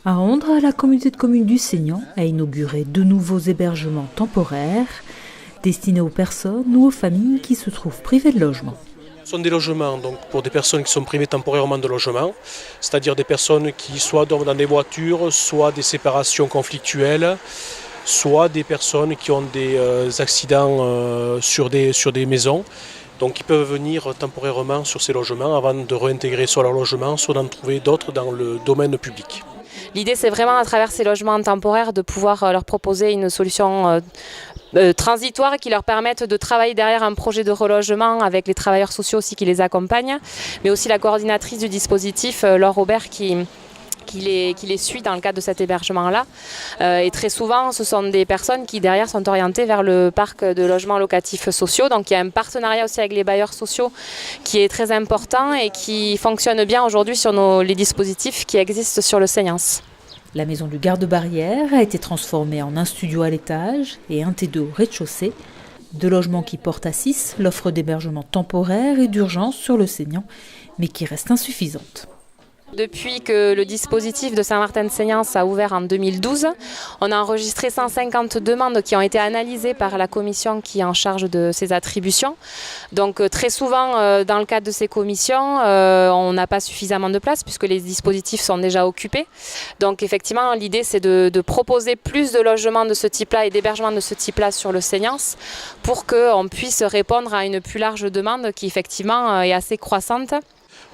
À Andres, la communauté de communes du Seignan a inauguré 2 nouveaux hébergements temporaires destinés aux personnes ou aux familles qui se trouvent privées de logement. Ce sont des logements donc, pour des personnes qui sont privées temporairement de logement, c'est-à-dire des personnes qui soit dorment dans des voitures, soit des séparations conflictuelles, soit des personnes qui ont des accidents sur des maisons. Donc ils peuvent venir temporairement sur ces logements avant de réintégrer soit leur logement, soit d'en trouver d'autres dans le domaine public. L'idée, c'est vraiment à travers ces logements temporaires de pouvoir leur proposer une solution transitoire qui leur permette de travailler derrière un projet de relogement avec les travailleurs sociaux aussi qui les accompagnent, mais aussi la coordinatrice du dispositif, Laure Aubert, qui les suit dans le cadre de cet hébergement-là. Et très souvent, ce sont des personnes qui derrière sont orientées vers le parc de logements locatifs sociaux. Donc il y a un partenariat aussi avec les bailleurs sociaux qui est très important et qui fonctionne bien aujourd'hui sur les dispositifs qui existent sur le Seignance. La maison du garde-barrière a été transformée en un studio à l'étage et un T2 au rez-de-chaussée. 2 logements qui portent à 6 l'offre d'hébergement temporaire et d'urgence sur le Seignan, mais qui reste insuffisante. Depuis que le dispositif de Saint-Martin-de-Seignance a ouvert en 2012, on a enregistré 150 demandes qui ont été analysées par la commission qui est en charge de ces attributions. Donc très souvent, dans le cadre de ces commissions, on n'a pas suffisamment de place puisque les dispositifs sont déjà occupés. Donc effectivement, l'idée c'est de proposer plus de logements de ce type-là et d'hébergements de ce type-là sur le Seignance pour qu'on puisse répondre à une plus large demande qui effectivement est assez croissante.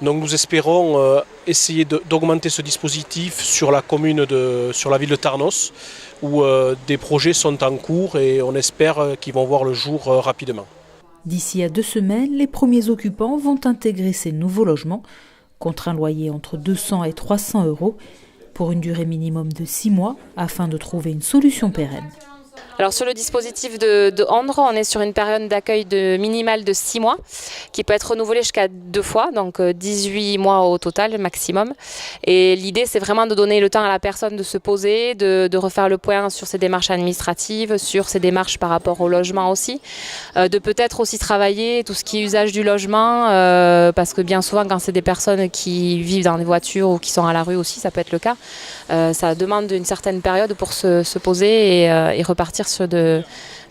Donc nous espérons essayer d'augmenter ce dispositif sur la ville de Tarnos, où des projets sont en cours et on espère qu'ils vont voir le jour rapidement. D'ici à 2 semaines, les premiers occupants vont intégrer ces nouveaux logements, contre un loyer entre 200 et 300 euros, pour une durée minimum de 6 mois, afin de trouver une solution pérenne. Alors sur le dispositif de Andres, on est sur une période d'accueil minimale de 6 mois, qui peut être renouvelée jusqu'à 2 fois, donc 18 mois au total maximum. Et l'idée, c'est vraiment de donner le temps à la personne de se poser, de refaire le point sur ses démarches administratives, sur ses démarches par rapport au logement aussi, de peut-être aussi travailler tout ce qui est usage du logement, parce que bien souvent, quand c'est des personnes qui vivent dans des voitures ou qui sont à la rue aussi, ça peut être le cas, ça demande une certaine période pour se poser et repartir sur de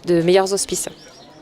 meilleurs auspices.